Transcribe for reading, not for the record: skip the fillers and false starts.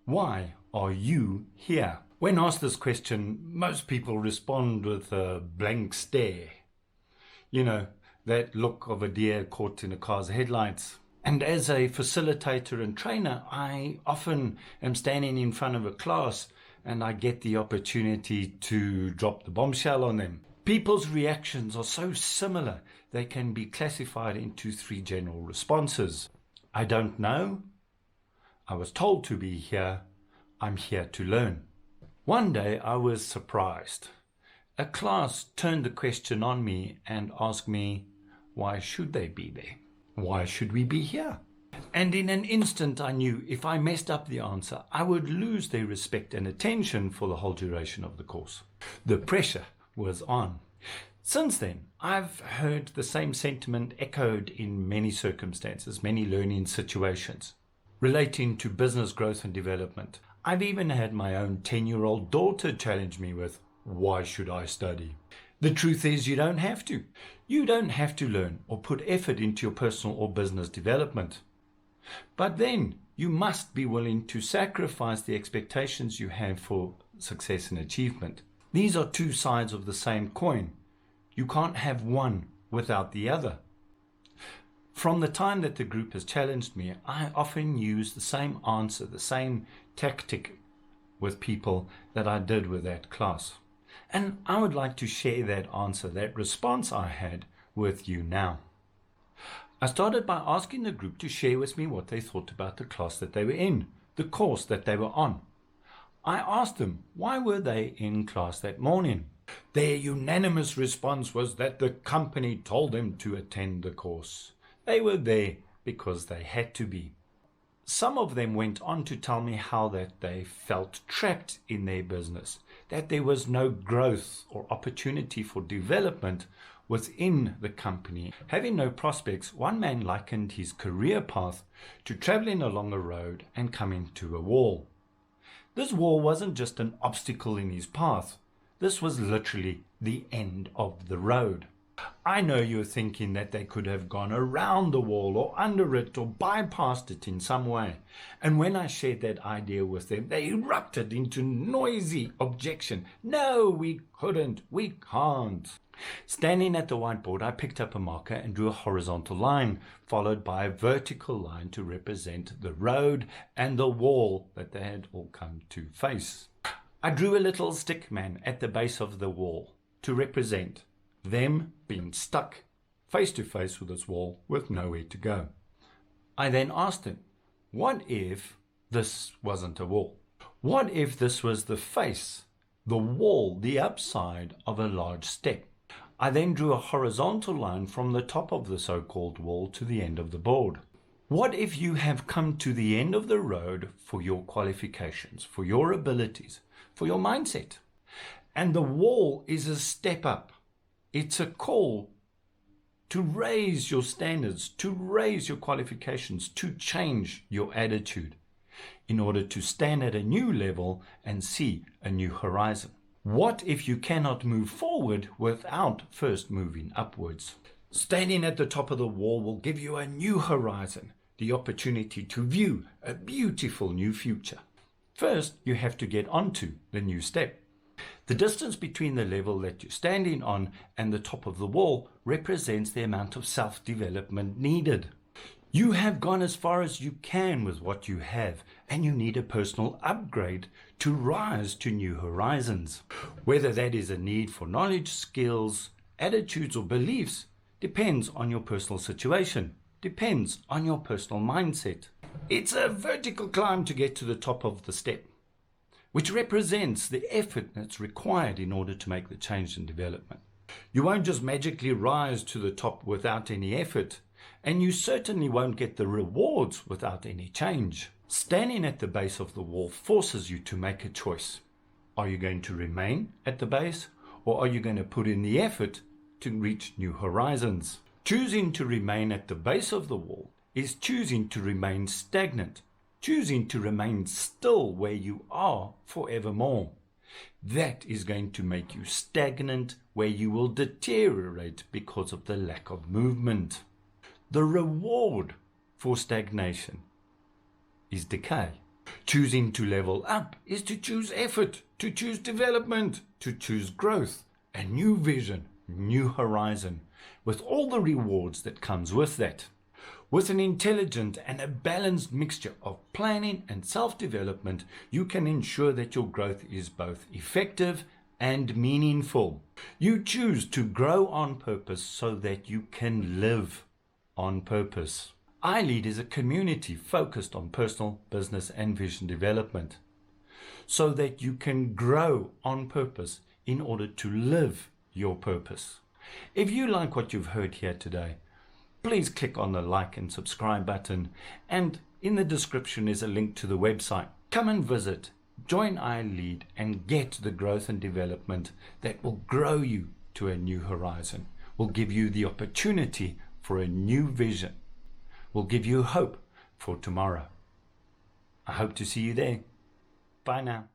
Why are you here? When asked this question, most people respond with a blank stare. You know, that look of a deer caught in a car's headlights. And as a facilitator and trainer, I often am standing in front of a class and I get the opportunity to drop the bombshell on them. People's reactions are so similar, they can be classified into three general responses. I don't know. I was told to be here. I'm here to learn. One day I was surprised. A class turned the question on me and asked me, why should they be there? Why should we be here? And in an instant I knew if I messed up the answer, I would lose their respect and attention for the whole duration of the course. The pressure was on. Since then, I've heard the same sentiment echoed in many circumstances, many learning situations, relating to business growth and development. I've even had my own 10-year-old daughter challenge me with, why should I study? The truth is you don't have to. You don't have to learn or put effort into your personal or business development. But then you must be willing to sacrifice the expectations you have for success and achievement. These are two sides of the same coin. You can't have one without the other. From the time that the group has challenged me, I often use the same answer, the same tactic with people that I did with that class. And I would like to share that answer, that response I had with you now. I started by asking the group to share with me what they thought about the class that they were in, the course that they were on. I asked them, why were they in class that morning? Their unanimous response was that the company told them to attend the course. They were there because they had to be. Some of them went on to tell me how that they felt trapped in their business, that there was no growth or opportunity for development within the company. Having no prospects, one man likened his career path to traveling along a road and coming to a wall. This wall wasn't just an obstacle in his path. This was literally the end of the road. I know you're thinking that they could have gone around the wall or under it or bypassed it in some way. And when I shared that idea with them, they erupted into noisy objection. No, we couldn't. We can't. Standing at the whiteboard, I picked up a marker and drew a horizontal line, followed by a vertical line to represent the road and the wall that they had all come to face. I drew a little stick man at the base of the wall to represent them being stuck face to face with this wall with nowhere to go. I then asked them, what if this wasn't a wall? What if this was the face, the wall, the upside of a large step? I then drew a horizontal line from the top of the so-called wall to the end of the board. What if you have come to the end of the road for your qualifications, for your abilities, for your mindset, and the wall is a step up? It's a call to raise your standards, to raise your qualifications, to change your attitude in order to stand at a new level and see a new horizon. What if you cannot move forward without first moving upwards? Standing at the top of the wall will give you a new horizon, the opportunity to view a beautiful new future. First, you have to get onto the new step. The distance between the level that you're standing on and the top of the wall represents the amount of self-development needed. You have gone as far as you can with what you have, and you need a personal upgrade to rise to new horizons. Whether that is a need for knowledge, skills, attitudes, or beliefs depends on your personal situation, depends on your personal mindset. It's a vertical climb to get to the top of the step, which represents the effort that's required in order to make the change and development. You won't just magically rise to the top without any effort, and you certainly won't get the rewards without any change. Standing at the base of the wall forces you to make a choice. Are you going to remain at the base, or are you going to put in the effort to reach new horizons? Choosing to remain at the base of the wall is choosing to remain stagnant, choosing to remain still where you are forevermore. That is going to make you stagnant, where you will deteriorate because of the lack of movement. The reward for stagnation is decay. Choosing to level up is to choose effort, to choose development, to choose growth, a new vision, new horizon, with all the rewards that comes with that. With an intelligent and a balanced mixture of planning and self-development, you can ensure that your growth is both effective and meaningful. You choose to grow on purpose so that you can live on purpose. iLead is a community focused on personal, business, and vision development so that you can grow on purpose in order to live your purpose. If you like what you've heard here today, please click on the like and subscribe button, and in the description is a link to the website. Come and visit, join iLead, and get the growth and development that will grow you to a new horizon, will give you the opportunity for a new vision, will give you hope for tomorrow. I hope to see you there. Bye now.